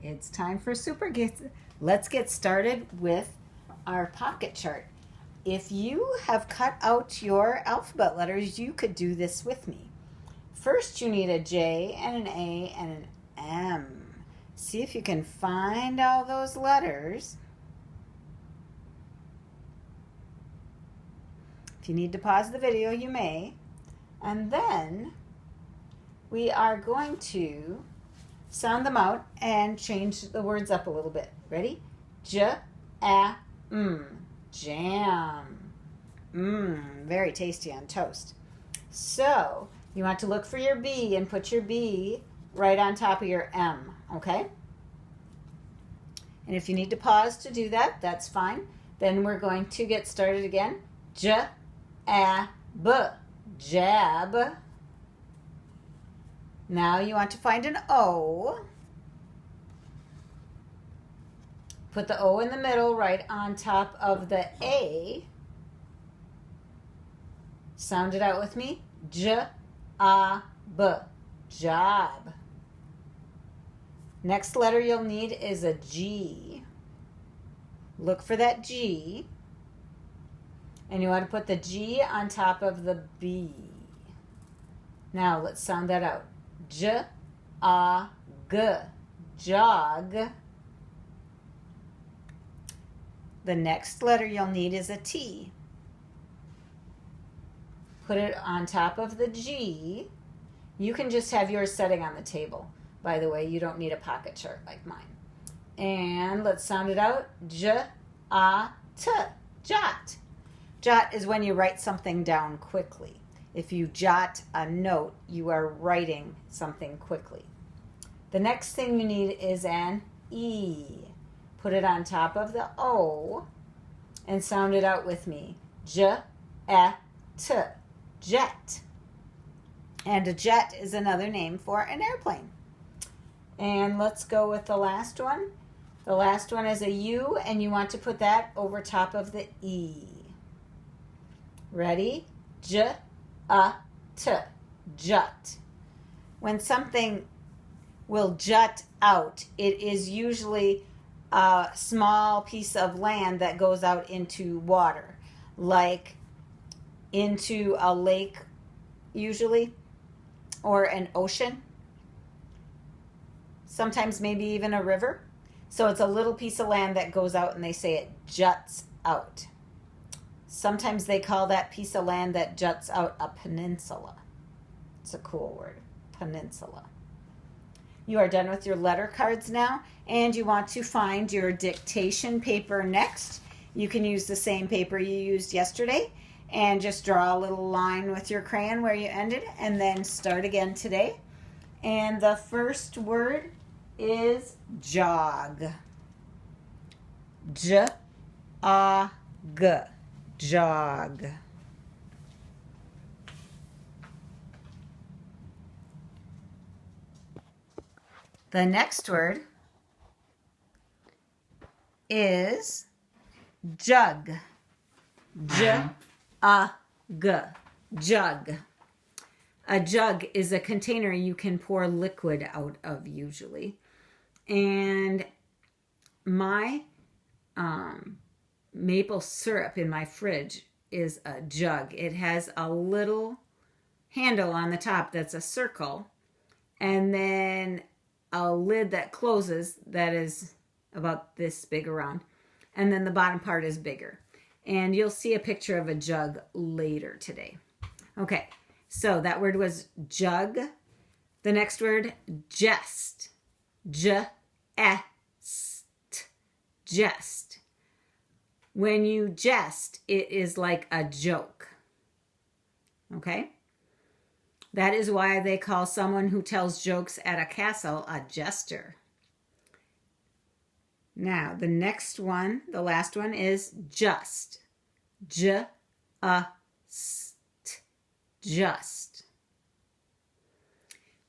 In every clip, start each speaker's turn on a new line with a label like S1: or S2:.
S1: It's time for Superkids. Let's get started with our pocket chart. If you have cut out your alphabet letters, you could do this with me. First, you need a J and an A and an M. See if you can find all those letters. If you need to pause the video, you may. And then we are going to sound them out and change the words up a little bit. Ready? J-A-M. Jam. Very tasty on toast. So, you want to look for your B and put your B right on top of your M, okay? And if you need to pause to do that, that's fine. Then we're going to get started again. J-A-B. Jab. Now you want to find an O. Put the O in the middle right on top of the A. Sound it out with me. J-A-B. Job. Next letter you'll need is a G. Look for that G. And you want to put the G on top of the B. Now let's sound that out. J-A-G. Jog. The next letter you'll need is a T. Put it on top of the G. You can just have yours setting on the table. By the way, you don't need a pocket chart like mine. And let's sound it out. J-A-T. Jot. Jot is when you write something down quickly. If you jot a note, you are writing something quickly. The next thing you need is an E. Put it on top of the O and sound it out with me. J-A-T. Jet. And a jet is another name for an airplane. And let's go with the last one. The last one is a U, and you want to put that over top of the E. Ready? J-A-T. Jut. When something will jut out, it is usually a small piece of land that goes out into water, like into a lake usually, or an ocean. Sometimes maybe even a river. So it's a little piece of land that goes out and they say it juts out. Sometimes they call that piece of land that juts out a peninsula. It's a cool word, peninsula. You are done with your letter cards now, and you want to find your dictation paper next. You can use the same paper you used yesterday and just draw a little line with your crayon where you ended and then start again today. And the first word is jog. J-A-G. Jog. The next word is jug. J-A-G. Jug. A jug is a container you can pour liquid out of usually. And my maple syrup in my fridge is a jug. It has a little handle on the top that's a circle, and then a lid that closes that is about this big around, and then the bottom part is bigger. And you'll see a picture of a jug later today. Okay, so that word was jug. The next word, jest. J-E-S-T. Jest. When you jest, it is like a joke. Okay? That is why they call someone who tells jokes at a castle a jester. Now, the next one, the last one is just. J-U-S-T. Just.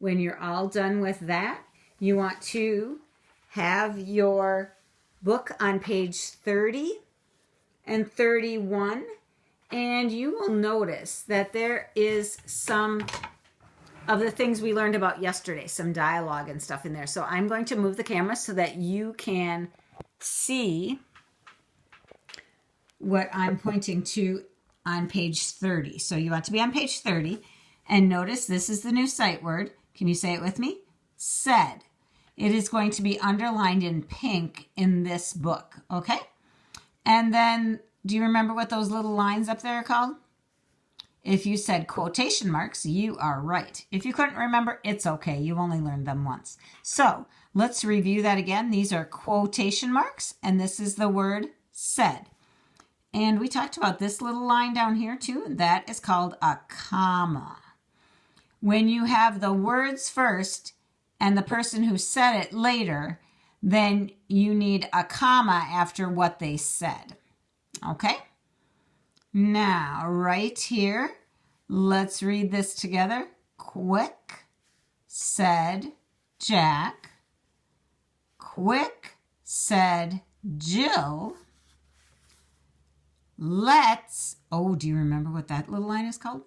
S1: When you're all done with that, you want to have your book on page 30 and 31, and you will notice that there is some of the things we learned about yesterday, some dialogue and stuff in there. So I'm going to move the camera so that you can see what I'm pointing to on page 30. So you want to be on page 30, and notice this is the new sight word. Can you say it with me? Said. It is going to be underlined in pink in this book, okay? And then, do you remember what those little lines up there are called? If you said quotation marks, you are right. If you couldn't remember, it's okay. You only learned them once. So let's review that again. These are quotation marks, and this is the word said. And we talked about this little line down here too. That is called a comma. When you have the words first and the person who said it later, then you need a comma after what they said. Okay? Now, right here, let's read this together. Quick, said Jack. Quick, said Jill. Let's, oh, do you remember what that little line is called?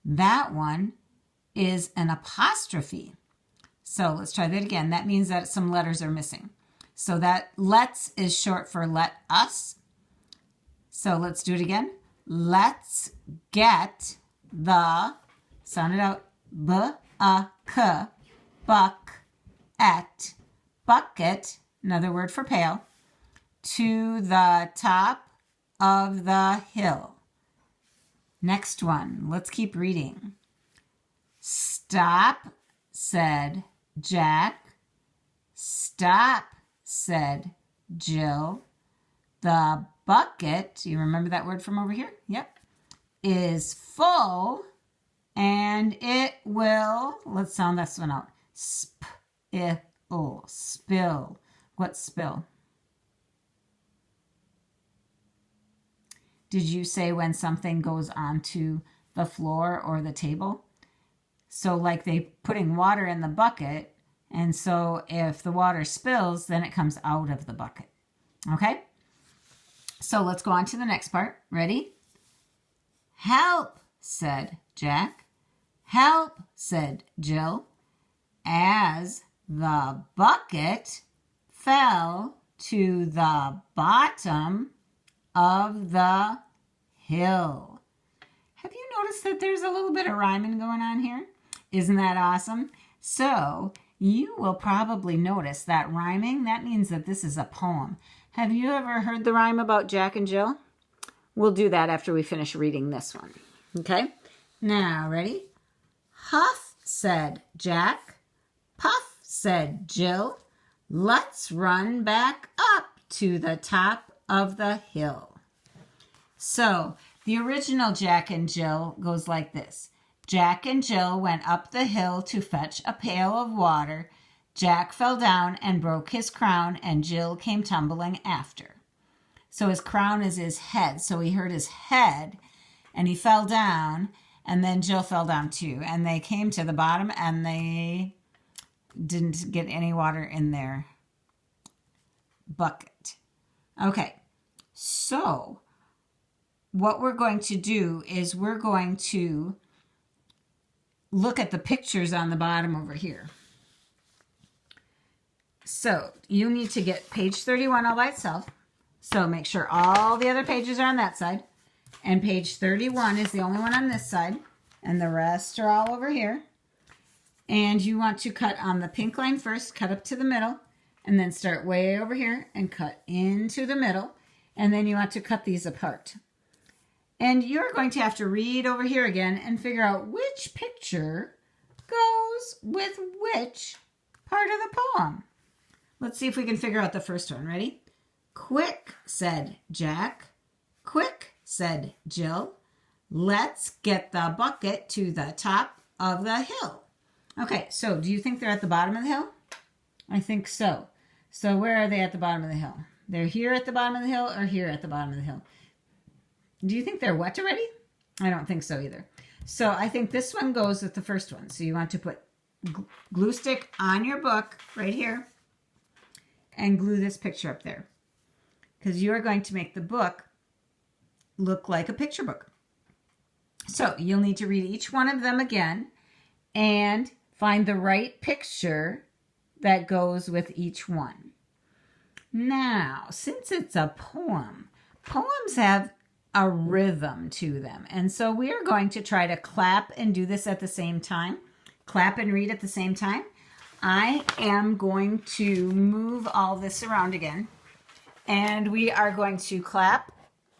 S1: That one is an apostrophe. So let's try that again. That means that some letters are missing. So that let's is short for let us. So let's do it again. Let's get the, sound it out, b-a-k, buck, at, bucket, another word for pail, to the top of the hill. Next one, let's keep reading. Stop, said Jack. Stop, said Jill. The bucket, you remember that word from over here? Yep. Is full, and it will, let's sound this one out. Spill, spill. What spill? Did you say when something goes onto the floor or the table? So like they putting water in the bucket, and so if the water spills, then it comes out of the bucket. Okay? So let's go on to the next part. Ready? Help, said Jack. Help, said Jill, as the bucket fell to the bottom of the hill. Have you noticed that there's a little bit of rhyming going on here? Isn't that awesome? So you will probably notice that rhyming, that means that this is a poem. Have you ever heard the rhyme about Jack and Jill? We'll do that after we finish reading this one. Okay? Now, ready? Huff, said Jack. Puff, said Jill. Let's run back up to the top of the hill. So, the original Jack and Jill goes like this. Jack and Jill went up the hill to fetch a pail of water. Jack fell down and broke his crown, and Jill came tumbling after. So his crown is his head. So he hurt his head, and he fell down, and then Jill fell down too. And they came to the bottom, and they didn't get any water in their bucket. Okay, so what we're going to do is we're going to look at the pictures on the bottom over here. So you need to get page 31 all by itself. So make sure all the other pages are on that side. And page 31 is the only one on this side. And the rest are all over here. And you want to cut on the pink line first, cut up to the middle, and then start way over here and cut into the middle. And then you want to cut these apart. And you're going to have to read over here again and figure out which picture goes with which part of the poem. Let's see if we can figure out the first one. Ready? Quick, said Jack. Quick, said Jill. Let's get the bucket to the top of the hill. Okay, so do you think they're at the bottom of the hill? I think so. So where are they at the bottom of the hill? They're here at the bottom of the hill or here at the bottom of the hill? Do you think they're wet already? I don't think so either. So I think this one goes with the first one. So you want to put glue stick on your book right here and glue this picture up there, because you are going to make the book look like a picture book. So you'll need to read each one of them again and find the right picture that goes with each one. Now, since it's a poem, poems have a rhythm to them. And so we are going to try to clap and do this at the same time. Clap and read at the same time. I am going to move all this around again. And we are going to clap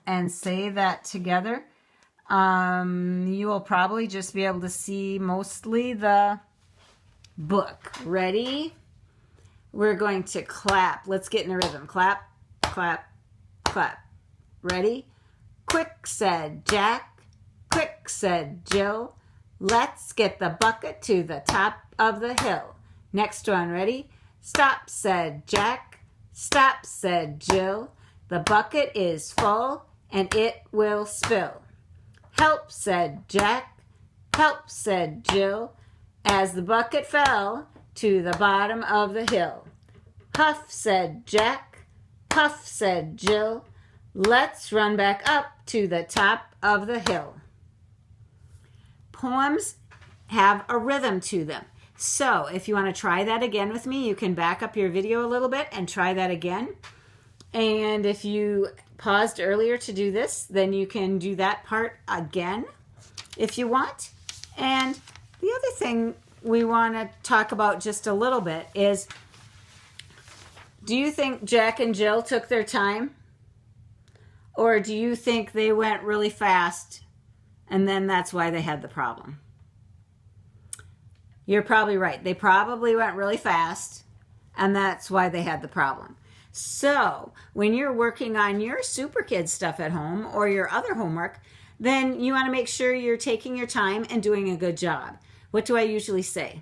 S1: and say that together. You will probably just be able to see mostly the book. Ready? We're going to clap. Let's get in a rhythm. Clap, clap, clap. Ready? Quick, said Jack. Quick, said Jill. Let's get the bucket to the top of the hill. Next one, ready? Stop, said Jack. Stop, said Jill. The bucket is full and it will spill. Help, said Jack. Help, said Jill. As the bucket fell to the bottom of the hill. Puff, said Jack. Puff, said Jill. Let's run back up to the top of the hill. Poems have a rhythm to them. So if you want to try that again with me, you can back up your video a little bit and try that again. And if you paused earlier to do this, then you can do that part again if you want. And the other thing we want to talk about just a little bit is, do you think Jack and Jill took their time? Or do you think they went really fast and then that's why they had the problem? You're probably right. They probably went really fast and that's why they had the problem. So when you're working on your Superkids stuff at home or your other homework, then you want to make sure you're taking your time and doing a good job. What do I usually say?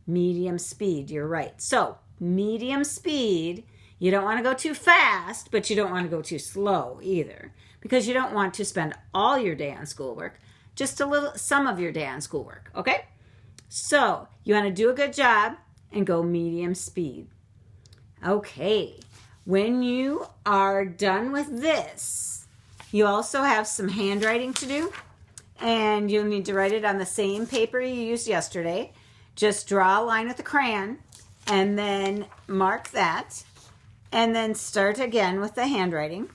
S1: Medium speed. You're right. So medium speed. You don't want to go too fast, but you don't want to go too slow either, because you don't want to spend all your day on schoolwork, just some of your day on schoolwork, okay? So you want to do a good job and go medium speed. Okay, when you are done with this, you also have some handwriting to do, and you'll need to write it on the same paper you used yesterday. Just draw a line with a crayon and then mark that. And then start again with the handwriting.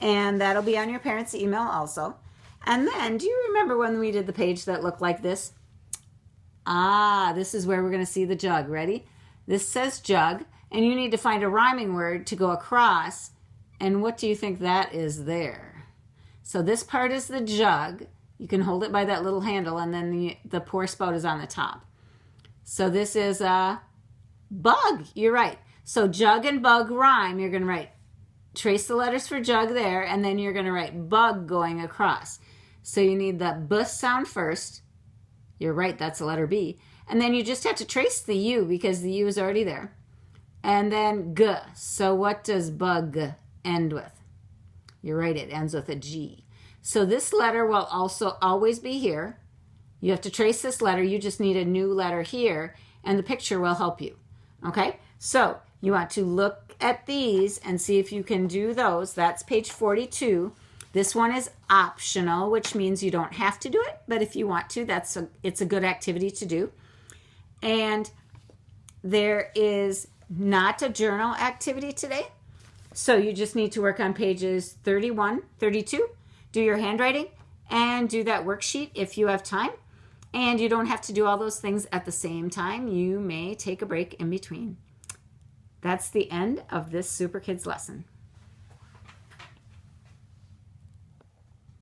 S1: And that'll be on your parents' email also. And then, do you remember when we did the page that looked like this? This is where we're going to see the jug. Ready? This says jug. And you need to find a rhyming word to go across. And what do you think that is there? So this part is the jug. You can hold it by that little handle. And then the pour spout is on the top. So this is a bug. You're right. So jug and bug rhyme. You're going to write, trace the letters for jug there, and then you're going to write bug going across. So you need the B sound first. You're right, that's the letter B. And then you just have to trace the U because the U is already there. And then G. So what does bug end with? You're right, it ends with a G. So this letter will also always be here. You have to trace this letter. You just need a new letter here, and the picture will help you. Okay? So you want to look at these and see if you can do those. That's page 42. This one is optional, which means you don't have to do it, but if you want to, it's a good activity to do. And there is not a journal activity today, so you just need to work on pages 31, 32, do your handwriting, and do that worksheet if you have time. And you don't have to do all those things at the same time. You may take a break in between. That's the end of this Superkids lesson.